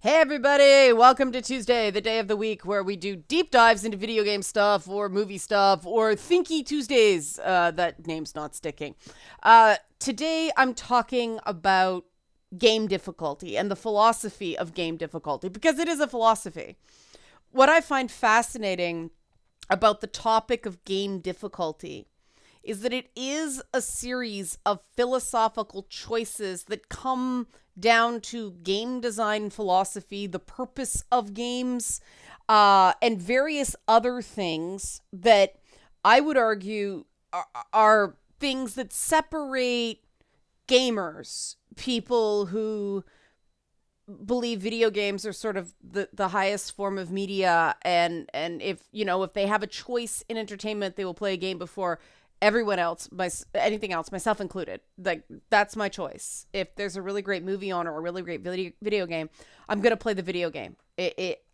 Hey everybody, welcome to Tuesday, the day of the week where we do deep dives into video game stuff or movie stuff or Thinky Tuesdays. That name's not sticking. Today I'm talking about game difficulty and the philosophy of game difficulty because it is a philosophy. What I find fascinating about the topic of game difficulty is that it is a series of philosophical choices that come down to game design philosophy, the purpose of games, and various other things that I would argue are things that separate gamers, people who believe video games are sort of the highest form of media, and if they have a choice in entertainment, they will play a game before everyone else, anything else, myself included. Like, that's my choice. If there's a really great movie on or a really great video game, I'm gonna play the video game.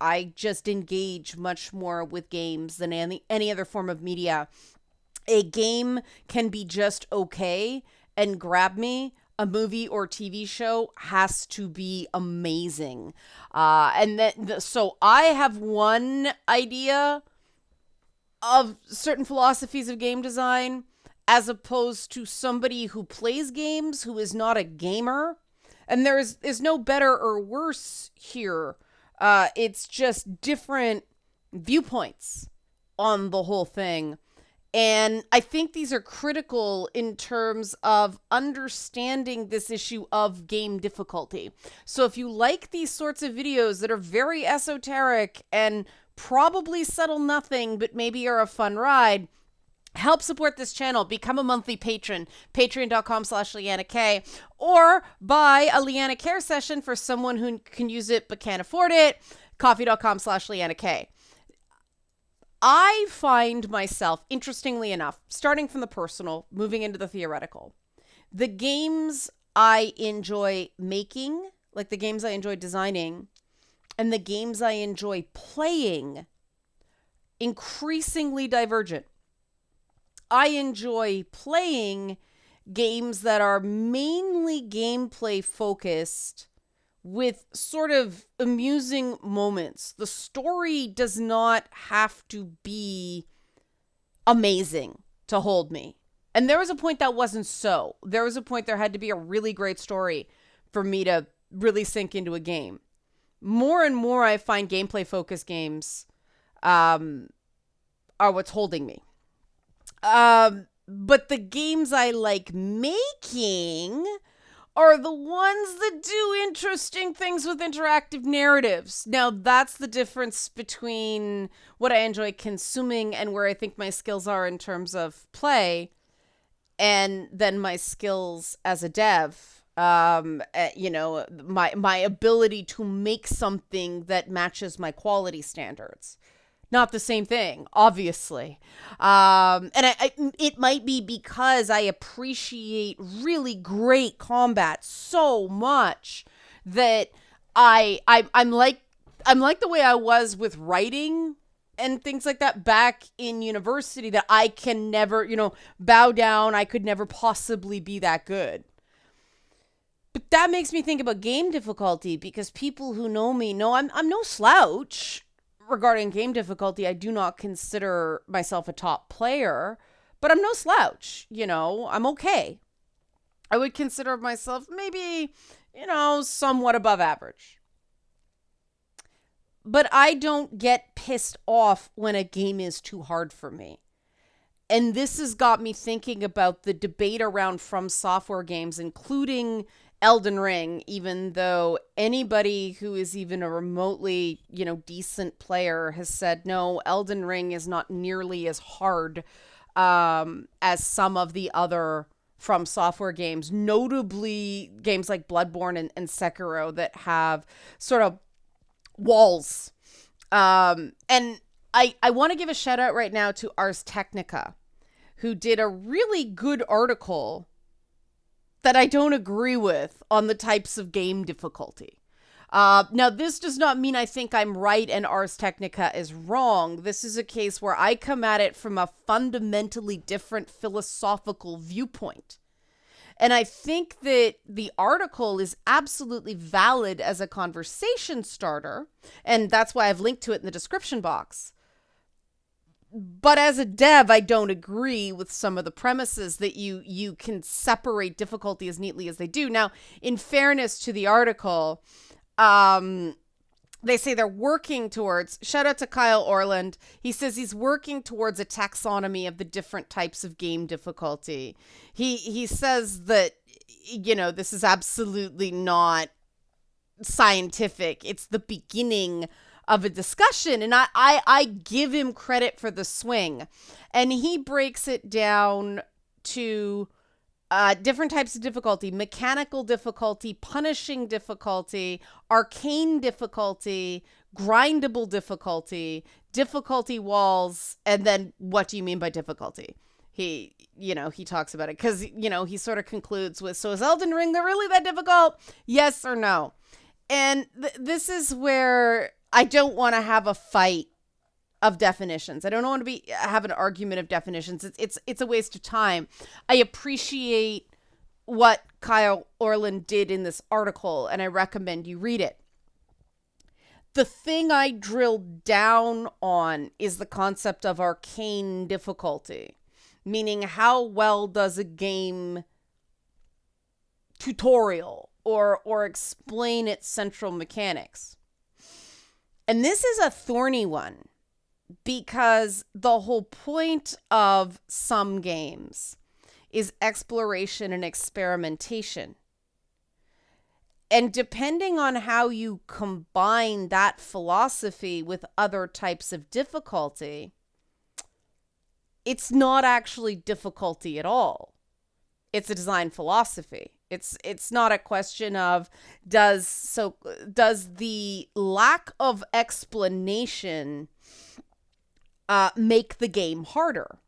I just engage much more with games than any other form of media. A game can be just okay and grab me. A movie or TV show has to be amazing. So I have one idea of certain philosophies of game design as opposed to somebody who plays games who is not a gamer. And there's no better or worse here. It's just different viewpoints on the whole thing. And I think these are critical in terms of understanding this issue of game difficulty. So if you like these sorts of videos that are very esoteric and probably settle nothing, but maybe are a fun ride, help support this channel. Become a monthly patron, patreon.com/LeannaK, or buy a Leanna Care session for someone who can use it but can't afford it, coffee.com/LeannaK. I find myself, interestingly enough, starting from the personal, moving into the theoretical, the games I enjoy making, like the games I enjoy designing, and the games I enjoy playing, increasingly divergent. I enjoy playing games that are mainly gameplay focused with sort of amusing moments. The story does not have to be amazing to hold me. And there was a point that wasn't so. There was a point there had to be a really great story for me to really sink into a game. More and more I find gameplay focused games are what's holding me. But the games I like making are the ones that do interesting things with interactive narratives. Now, that's the difference between what I enjoy consuming and where I think my skills are in terms of play, and then my skills as a dev. My ability to make something that matches my quality standards. Not the same thing, obviously. It might be because I appreciate really great combat so much that I'm like the way I was with writing and things like that back in university, that I can never, bow down. I could never possibly be that good. But that makes me think about game difficulty, because people who know me know I'm no slouch. Regarding game difficulty, I do not consider myself a top player, but I'm no slouch. I'm okay. I would consider myself maybe, somewhat above average. But I don't get pissed off when a game is too hard for me. And this has got me thinking about the debate around FromSoftware games, including Elden Ring, even though anybody who is even a remotely, decent player has said, no, Elden Ring is not nearly as hard as some of the other FromSoftware games, notably games like Bloodborne and Sekiro that have sort of walls. And I want to give a shout out right now to Ars Technica, who did a really good article that I don't agree with on the types of game difficulty. Now, this does not mean I think I'm right and Ars Technica is wrong. This is a case where I come at it from a fundamentally different philosophical viewpoint. And I think that the article is absolutely valid as a conversation starter. And that's why I've linked to it in the description box. But as a dev, I don't agree with some of the premises that you can separate difficulty as neatly as they do. Now, in fairness to the article, they say they're working towards, shout out to Kyle Orland. He says he's working towards a taxonomy of the different types of game difficulty. He says that, this is absolutely not scientific. It's the beginning of a discussion. And I give him credit for the swing. And he breaks it down to different types of difficulty: mechanical difficulty, punishing difficulty, arcane difficulty, grindable difficulty, difficulty walls, and then what do you mean by difficulty? He talks about it because, he sort of concludes with, so is Elden Ring really that difficult? Yes or no? And this is where I don't want to have a fight of definitions. I don't want to have an argument of definitions. It's a waste of time. I appreciate what Kyle Orland did in this article, and I recommend you read it. The thing I drilled down on is the concept of arcane difficulty, meaning how well does a game tutorial or explain its central mechanics. And this is a thorny one, because the whole point of some games is exploration and experimentation. And depending on how you combine that philosophy with other types of difficulty, it's not actually difficulty at all. It's a design philosophy. It's not a question of does the lack of explanation make the game harder.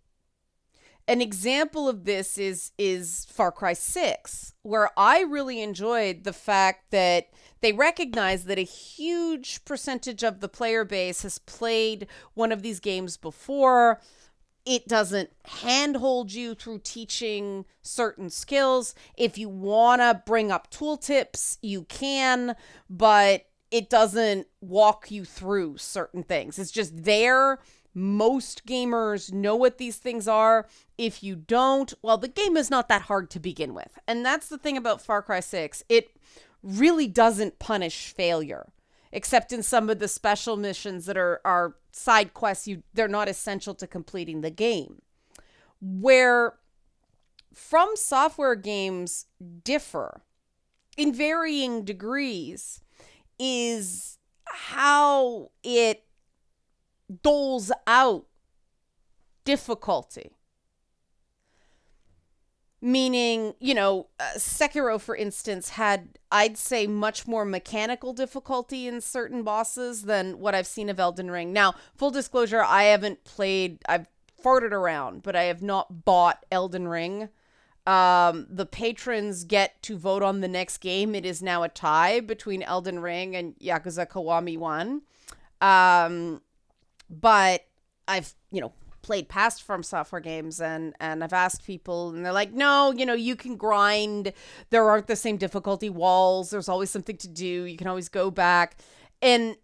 An example of this is Far Cry 6, where I really enjoyed the fact that they recognize that a huge percentage of the player base has played one of these games before. It doesn't handhold you through teaching certain skills. If you want to bring up tooltips, you can, but it doesn't walk you through certain things. It's just there. Most gamers know what these things are. If you don't, well, the game is not that hard to begin with. And that's the thing about Far Cry 6. It really doesn't punish failure, except in some of the special missions that are side quests. They're not essential to completing the game. Where FromSoftware games differ in varying degrees is how it doles out difficulty. Meaning, Sekiro, for instance, had, I'd say, much more mechanical difficulty in certain bosses than what I've seen of Elden Ring. Now, full disclosure, I haven't played, I've farted around, but I have not bought Elden Ring. The patrons get to vote on the next game. It is now a tie between Elden Ring and Yakuza Kiwami 1. But I've, played past FromSoftware games and I've asked people and they're like, no, you can grind. There aren't the same difficulty walls. There's always something to do. You can always go back. And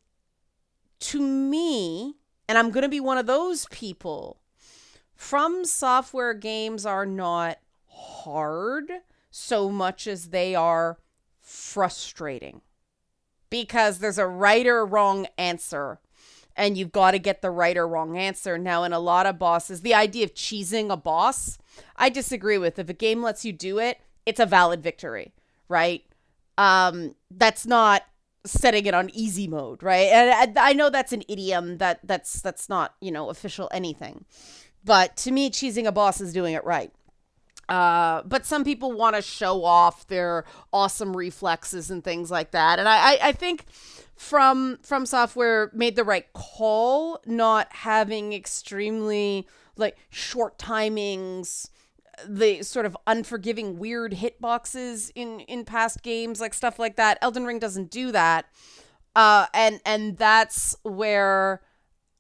to me, and I'm going to be one of those people, FromSoftware games are not hard so much as they are frustrating, because there's a right or wrong answer. And you've got to get the right or wrong answer. Now, in a lot of bosses, the idea of cheesing a boss, I disagree with. If a game lets you do it, it's a valid victory, right? That's not setting it on easy mode, right? And I know that's an idiom that's not, official anything. But to me, cheesing a boss is doing it right. But some people want to show off their awesome reflexes and things like that. And I think FromSoftware made the right call, not having extremely short timings, the sort of unforgiving weird hitboxes in past games, stuff like that. Elden Ring doesn't do that. And that's where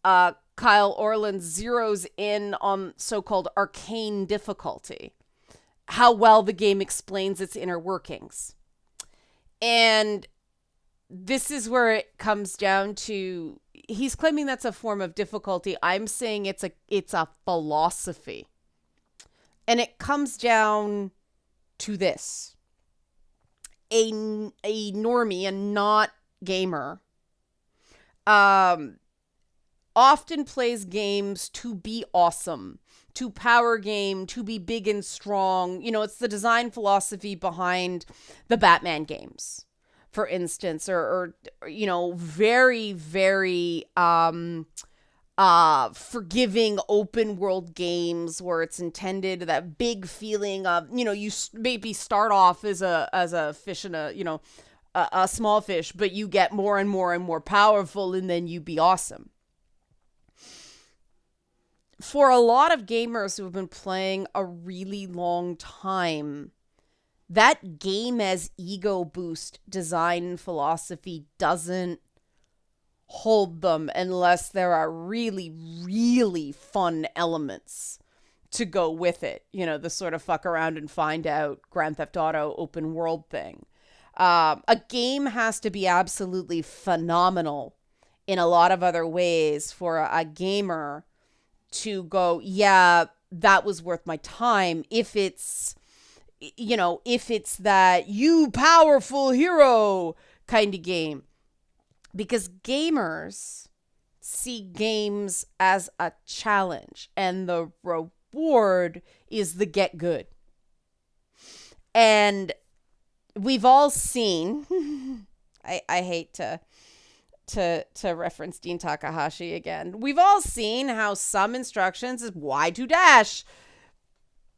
Kyle Orland zeroes in on so-called arcane difficulty. how well the game explains its inner workings. And this is where it comes down to, he's claiming that's a form of difficulty. I'm saying it's a philosophy. And it comes down to this. A normie, a not gamer, often plays games to be awesome, to power game, to be big and strong. You know, it's the design philosophy behind the Batman games, for instance, or you know, very, very forgiving open world games where it's intended, that big feeling of, you know, you maybe start off as a fish in a, you know, a small fish, but you get more and more and more powerful, and then you be awesome. For a lot of gamers who have been playing a really long time, that game as ego boost design philosophy doesn't hold them unless there are really, really fun elements to go with it. You know, the sort of fuck around and find out Grand Theft Auto open world thing. A game has to be absolutely phenomenal in a lot of other ways for a gamer to go, yeah, that was worth my time. If it's, you know, if it's that you powerful hero kind of game. Because gamers see games as a challenge, and the reward is the get good. And we've all seen, I hate to reference Dean Takahashi again. We've all seen how some instructions is why to dash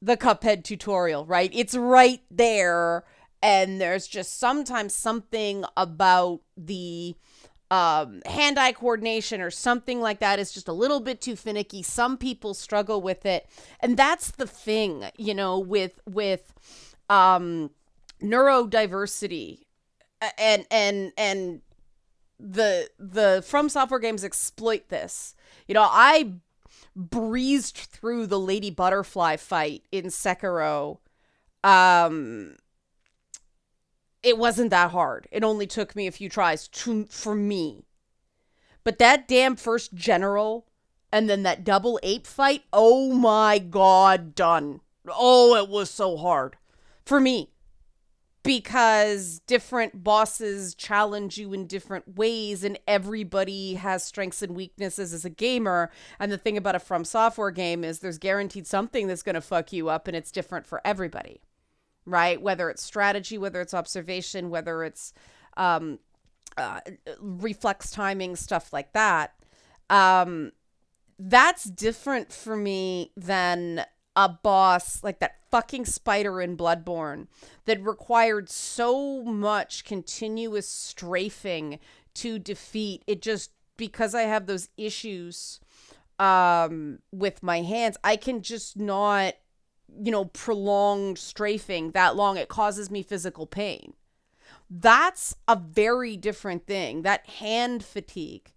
the Cuphead tutorial, right? It's right there. And there's just sometimes something about the hand-eye coordination or something like that is just a little bit too finicky. Some people struggle with it. And that's the thing, you know, with neurodiversity and the FromSoftware games exploit this. You know, I breezed through the Lady Butterfly fight in Sekiro. It wasn't that hard. It only took me a few tries for me. But that damn first general and then that double ape fight, oh my god, done. Oh, it was so hard for me. Because different bosses challenge you in different ways, and everybody has strengths and weaknesses as a gamer. And the thing about a FromSoftware game is there's guaranteed something that's going to fuck you up, and it's different for everybody. Right? Whether it's strategy, whether it's observation, whether it's reflex timing, stuff like that. That's different for me than a boss like that fucking spider in Bloodborne that required so much continuous strafing to defeat. It just, because I have those issues with my hands, I can just not, you know, prolonged strafing that long. It causes me physical pain. That's a very different thing. That hand fatigue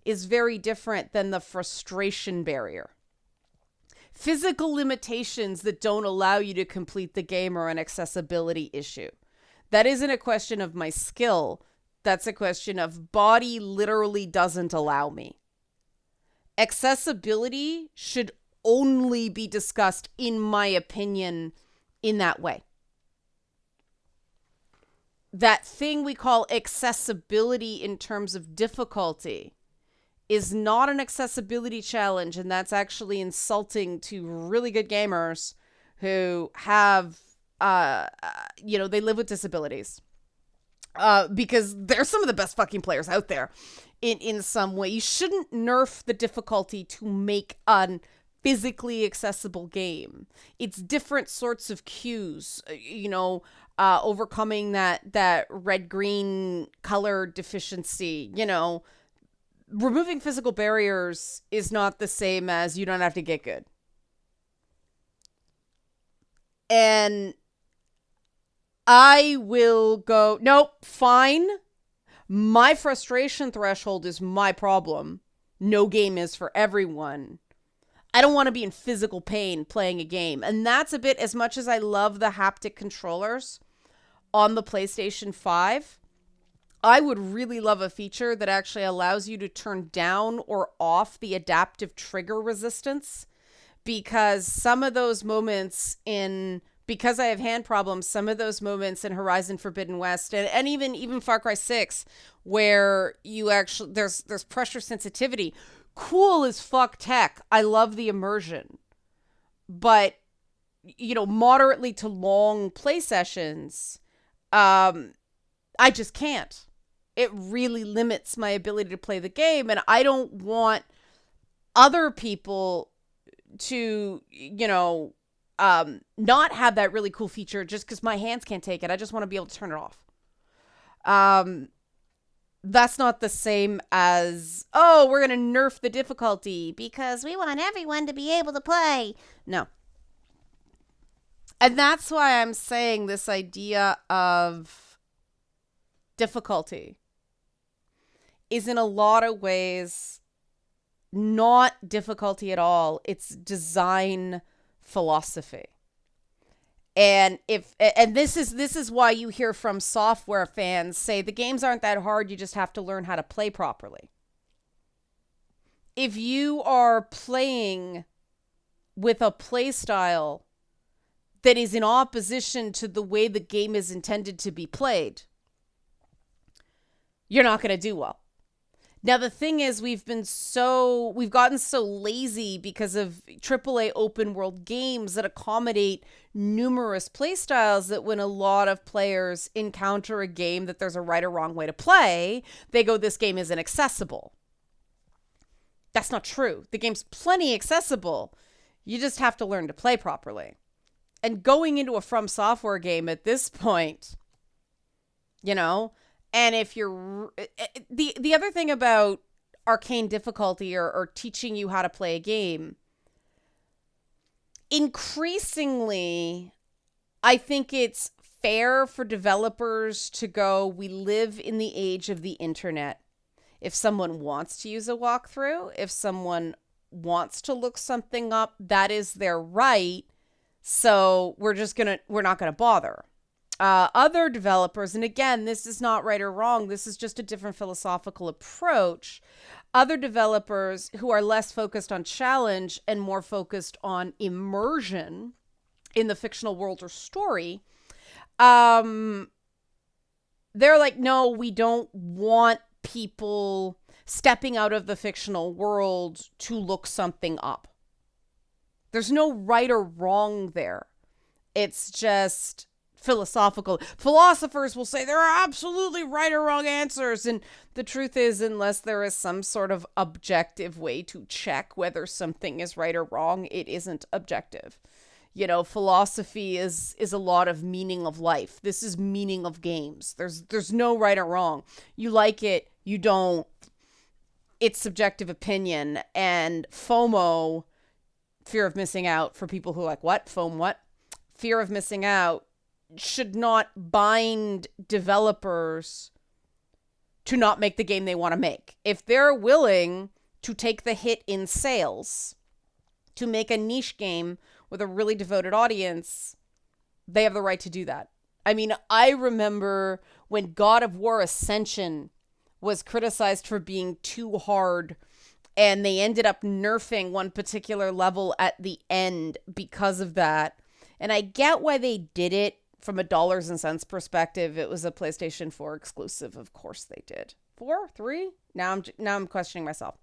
is very different than the frustration barrier. Physical limitations that don't allow you to complete the game are an accessibility issue. That isn't a question of my skill. That's a question of body literally doesn't allow me. Accessibility should only be discussed, in my opinion, in that way. That thing we call accessibility in terms of difficulty is not an accessibility challenge, and that's actually insulting to really good gamers who have, you know, they live with disabilities. Because they're some of the best fucking players out there in some way. You shouldn't nerf the difficulty to make a physically accessible game. It's different sorts of cues, you know, overcoming that red-green color deficiency, you know. Removing physical barriers is not the same as you don't have to get good. And I will go, nope, fine. My frustration threshold is my problem. No game is for everyone. I don't want to be in physical pain playing a game. And that's a bit, as much as I love the haptic controllers on the PlayStation 5, I would really love a feature that actually allows you to turn down or off the adaptive trigger resistance, because some of those moments because I have hand problems, some of those moments in Horizon Forbidden West and even Far Cry 6, where you actually, there's pressure sensitivity. Cool as fuck tech. I love the immersion. But, moderately to long play sessions, I just can't. It really limits my ability to play the game, and I don't want other people to, not have that really cool feature just because my hands can't take it. I just want to be able to turn it off. That's not the same as, we're going to nerf the difficulty because we want everyone to be able to play. No. And that's why I'm saying this idea of difficulty is in a lot of ways not difficulty at all. It's design philosophy. And this is why you hear FromSoftware fans say the games aren't that hard, you just have to learn how to play properly. If you are playing with a play style that is in opposition to the way the game is intended to be played, you're not going to do well. Now, the thing is, we've gotten so lazy because of AAA open world games that accommodate numerous play styles that when a lot of players encounter a game that there's a right or wrong way to play, they go, this game isn't accessible. That's not true. The game's plenty accessible. You just have to learn to play properly. And going into a FromSoftware game at this point, and if you're the other thing about arcane difficulty or teaching you how to play a game, increasingly, I think it's fair for developers to go, we live in the age of the internet. If someone wants to use a walkthrough, if someone wants to look something up, that is their right. So we're not going to bother. Other developers, and again, this is not right or wrong, this is just a different philosophical approach. Other developers who are less focused on challenge and more focused on immersion in the fictional world or story, they're like, no, we don't want people stepping out of the fictional world to look something up. There's no right or wrong there. It's just philosophical. Philosophers will say there are absolutely right or wrong answers. And the truth is, unless there is some sort of objective way to check whether something is right or wrong, it isn't objective. Philosophy is a lot of meaning of life. This is meaning of games. There's no right or wrong. You like it, you don't. It's subjective opinion. And FOMO, fear of missing out, for people who are like, what? FOMO what? Fear of missing out should not bind developers to not make the game they want to make. If they're willing to take the hit in sales to make a niche game with a really devoted audience, they have the right to do that. I mean, I remember when God of War Ascension was criticized for being too hard, and they ended up nerfing one particular level at the end because of that. And I get why they did it from a dollars and cents perspective. It was a PlayStation 4 exclusive. Of course they did. 4? 3? Now I'm questioning myself.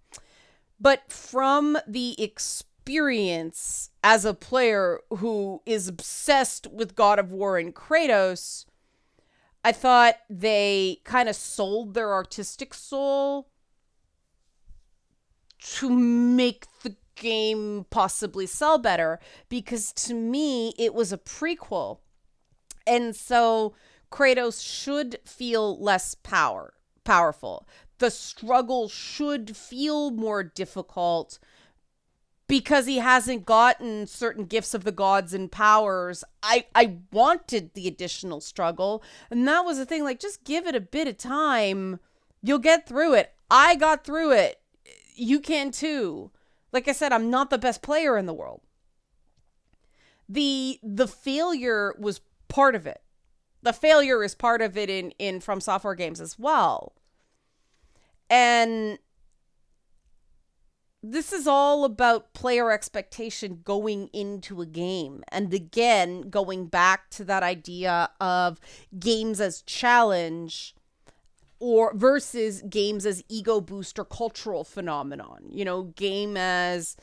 But from the experience as a player who is obsessed with God of War and Kratos, I thought they kind of sold their artistic soul to make the game possibly sell better, because to me it was a prequel, and so Kratos should feel less powerful. The struggle should feel more difficult because he hasn't gotten certain gifts of the gods and powers. I wanted the additional struggle, and that was the thing, like, just give it a bit of time, you'll get through it. I got through it. You can too. Like I said, I'm not the best player in the world. The failure was part of it. The failure is part of it in FromSoftware games as well. And this is all about player expectation going into a game. And again, going back to that idea of games as challenge or versus games as ego boost or cultural phenomenon. You know, game as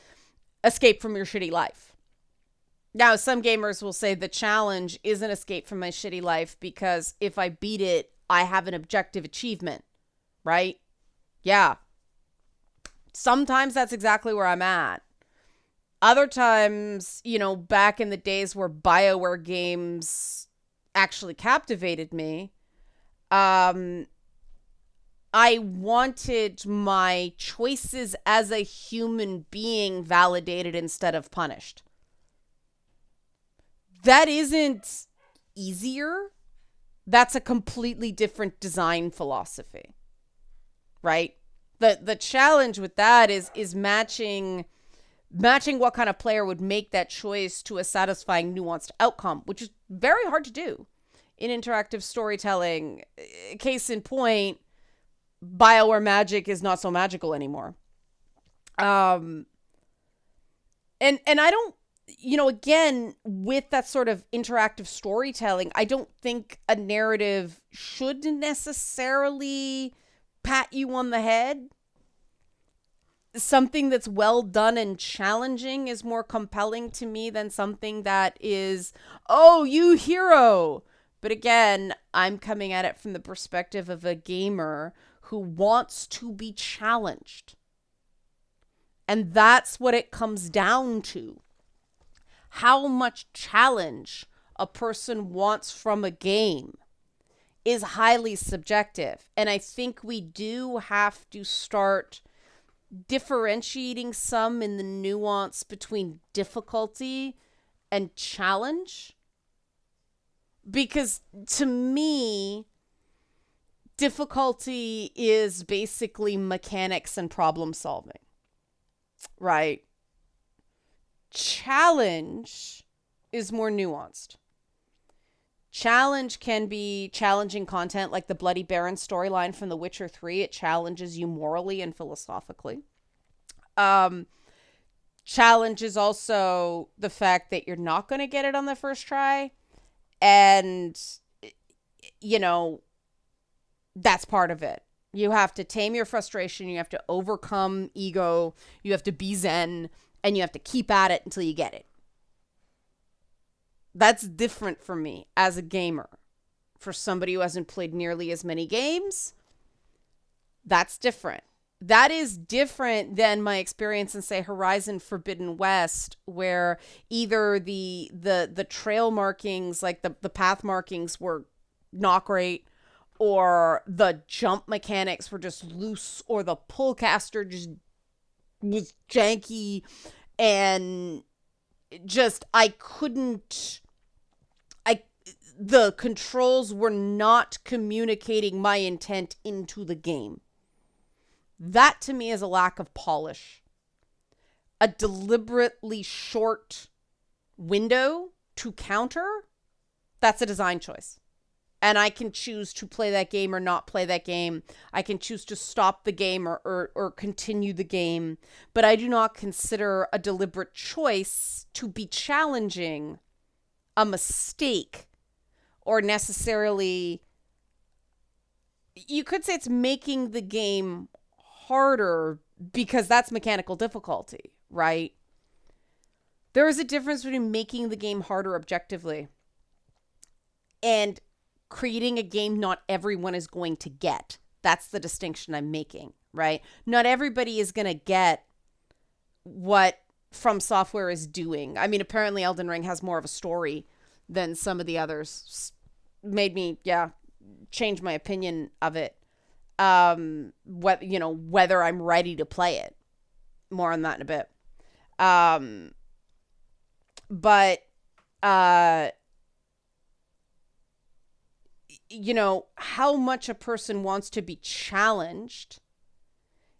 escape from your shitty life. Now, some gamers will say the challenge is an escape from my shitty life because if I beat it, I have an objective achievement, right? Yeah. Sometimes that's exactly where I'm at. Other times, you know, back in the days where BioWare games actually captivated me, I wanted my choices as a human being validated instead of punished. That isn't easier. That's a completely different design philosophy, right? The challenge with that is matching what kind of player would make that choice to a satisfying, nuanced outcome, which is very hard to do in interactive storytelling. Case in point, BioWare magic is not so magical anymore. And I don't, you know, again, with that sort of interactive storytelling, I don't think a narrative should necessarily pat you on the head. Something that's well done and challenging is more compelling to me than something that is, oh, you hero. But again, I'm coming at it from the perspective of a gamer who wants to be challenged. And that's what it comes down to. How much challenge a person wants from a game is highly subjective. And I think we do have to start differentiating some in the nuance between difficulty and challenge. Because to me, difficulty is basically mechanics and problem solving, right? Challenge is more nuanced. Challenge can be challenging content like the Bloody Baron storyline from The Witcher 3. It challenges you morally and philosophically. Challenge is also the fact that you're not going to get it on the first try. And, you know, that's part of it. You have to tame your frustration. You have to overcome ego. You have to be zen. And you have to keep at it until you get it. That's different for me as a gamer. For somebody who hasn't played nearly as many games, that's different. That is different than my experience in, say, Horizon Forbidden West, where either the trail markings, like the path markings, were not great, or the jump mechanics were just loose, or the pullcaster just was janky, and just the controls were not communicating my intent into the game. That to me is a lack of polish. A deliberately short window to counter, that's a design choice. And I can choose to play that game or not play that game. I can choose to stop the game or continue the game. But I do not consider a deliberate choice to be challenging a mistake or necessarily... You could say it's making the game harder because that's mechanical difficulty, right? There is a difference between making the game harder objectively and creating a game not everyone is going to get. That's the distinction I'm making, right? Not everybody is going to get what FromSoftware is doing. I mean, apparently Elden Ring has more of a story than some of the others. Made me, change my opinion of it. Whether I'm ready to play it. More on that in a bit. How much a person wants to be challenged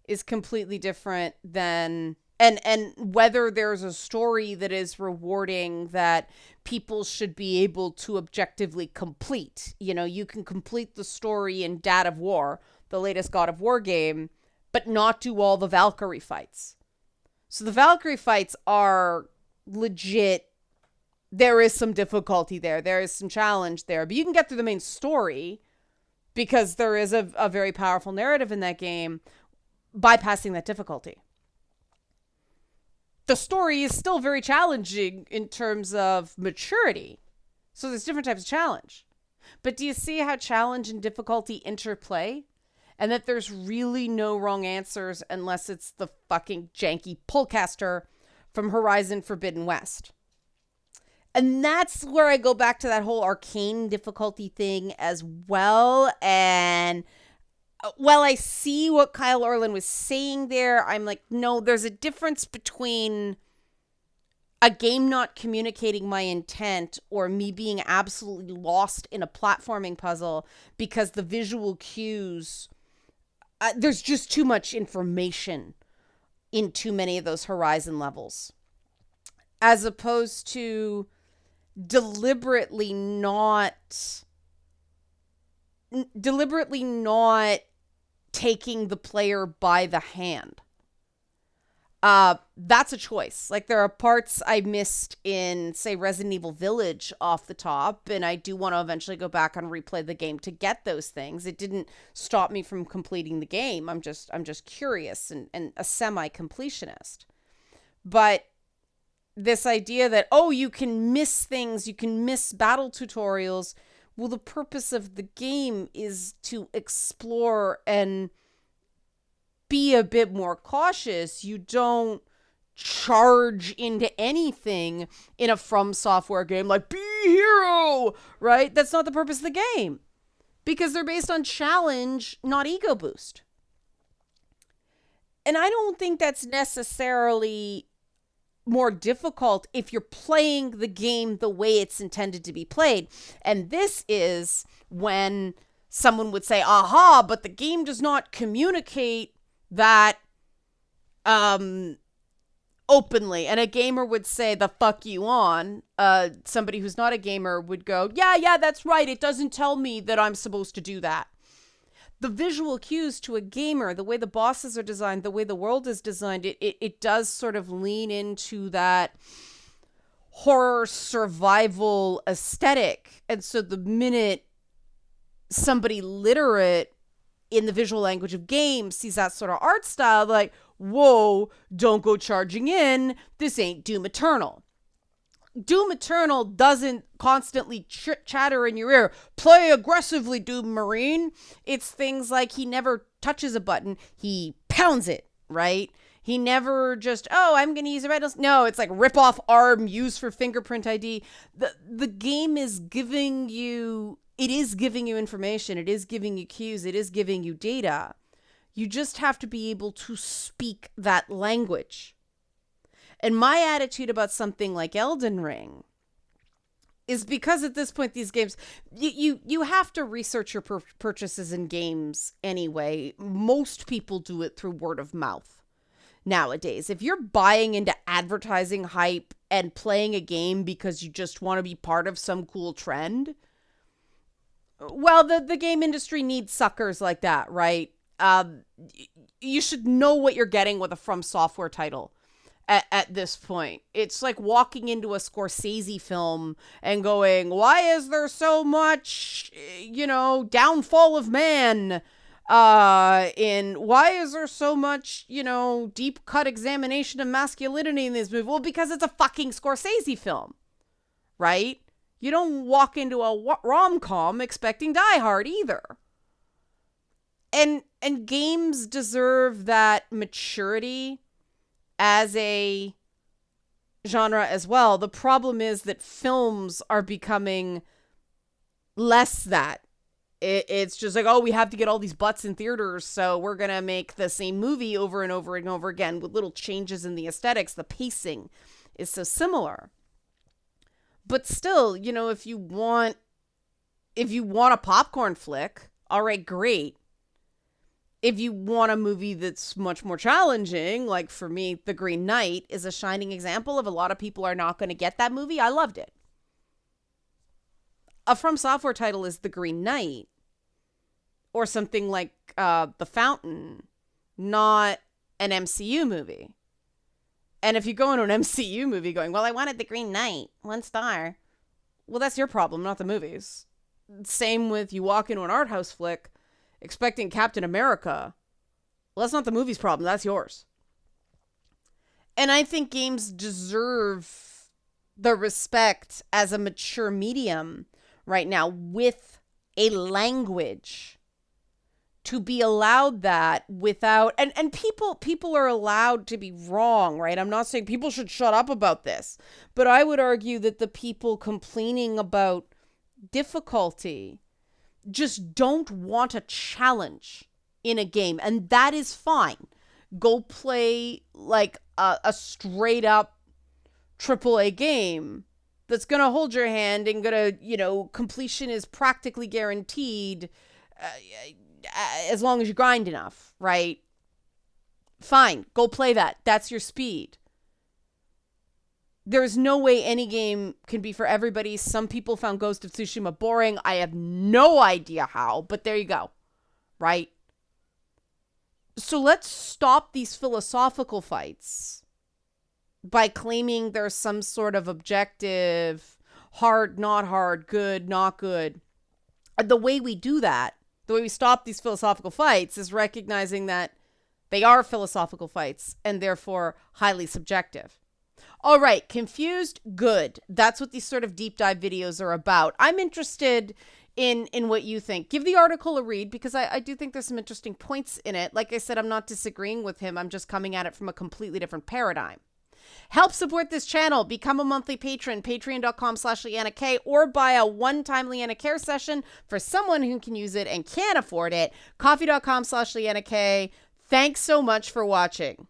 is completely different than and whether there's a story that is rewarding that people should be able to objectively complete. You know, you can complete the story in Dad of War, the latest God of War game, but not do all the Valkyrie fights. So the Valkyrie fights are legit. There is some difficulty there. There is some challenge there, but you can get through the main story because there is a very powerful narrative in that game, bypassing that difficulty. The story is still very challenging in terms of maturity. So there's different types of challenge. But do you see how challenge and difficulty interplay? And that there's really no wrong answers unless it's the fucking janky pullcaster from Horizon Forbidden West. And that's where I go back to that whole arcane difficulty thing as well. And while I see what Kyle Orland was saying there, I'm like, no, there's a difference between a game not communicating my intent or me being absolutely lost in a platforming puzzle because the visual cues, there's just too much information in too many of those Horizon levels, as opposed to deliberately not taking the player by the hand. That's a choice. Like, there are parts I missed in, say, Resident Evil Village off the top, and I do want to eventually go back and replay the game to get those things. It didn't stop me from completing the game. I'm just curious and a semi-completionist. But this idea that, oh, you can miss things, you can miss battle tutorials. Well, the purpose of the game is to explore and be a bit more cautious. You don't charge into anything in a FromSoftware game like, be a hero, right? That's not the purpose of the game. Because they're based on challenge, not ego boost. And I don't think that's necessarily more difficult if you're playing the game the way it's intended to be played. And this is when someone would say, aha, but the game does not communicate that openly. And a gamer would say, the fuck you on. Somebody who's not a gamer would go, yeah, that's right. It doesn't tell me that I'm supposed to do that. The visual cues to a gamer, the way the bosses are designed, the way the world is designed, it does sort of lean into that horror survival aesthetic. And so the minute somebody literate in the visual language of games sees that sort of art style, like, whoa, don't go charging in. This ain't Doom Eternal. Doom Eternal doesn't constantly chatter in your ear, play aggressively, Doom Marine. It's things like he never touches a button, he pounds it, right? He never just, oh, I'm going to use a red. No, it's like rip off arm, use for fingerprint ID. The game is giving you, it is giving you information, it is giving you cues, it is giving you data. You just have to be able to speak that language. And my attitude about something like Elden Ring is because at this point, these games, you have to research your purchases in games anyway. Most people do it through word of mouth nowadays. If you're buying into advertising hype and playing a game because you just want to be part of some cool trend, well, the game industry needs suckers like that, right? You should know what you're getting with a FromSoftware title. At this point, it's like walking into a Scorsese film and going, why is there so much, downfall of man? Why is there so much, deep cut examination of masculinity in this movie? Well, because it's a fucking Scorsese film, right? You don't walk into a rom-com expecting Die Hard either. And games deserve that maturity as a genre as well. The problem is that films are becoming less that. It's just like, oh, we have to get all these butts in theaters, so we're going to make the same movie over and over and over again with little changes in the aesthetics. The pacing is so similar. But still, if you want a popcorn flick, all right, great. If you want a movie that's much more challenging, like for me, The Green Knight is a shining example of a lot of people are not going to get that movie. I loved it. A FromSoftware title is The Green Knight or something like The Fountain, not an MCU movie. And if you go into an MCU movie going, well, I wanted The Green Knight, 1 star. Well, that's your problem, not the movie's. Same with you walk into an art house flick expecting Captain America. Well, that's not the movie's problem. That's yours. And I think games deserve the respect as a mature medium right now with a language to be allowed that without and people are allowed to be wrong, right? I'm not saying people should shut up about this, but I would argue that the people complaining about difficulty just don't want a challenge in a game, and that is fine. Go play like a straight up AAA game that's gonna hold your hand and gonna, completion is practically guaranteed as long as you grind enough, right? Fine, go play that. That's your speed. There's no way any game can be for everybody. Some people found Ghost of Tsushima boring. I have no idea how, but there you go, right? So let's stop these philosophical fights by claiming there's some sort of objective, hard, not hard, good, not good. The way we do that, the way we stop these philosophical fights is recognizing that they are philosophical fights and therefore highly subjective. All right, confused? Good. That's what these sort of deep dive videos are about. I'm interested in what you think. Give the article a read because I do think there's some interesting points in it. Like I said, I'm not disagreeing with him. I'm just coming at it from a completely different paradigm. Help support this channel. Become a monthly patron, patreon.com/LeannaK, or buy a one-time Leanna Care session for someone who can use it and can't afford it. Coffee.com/LeannaK. Thanks so much for watching.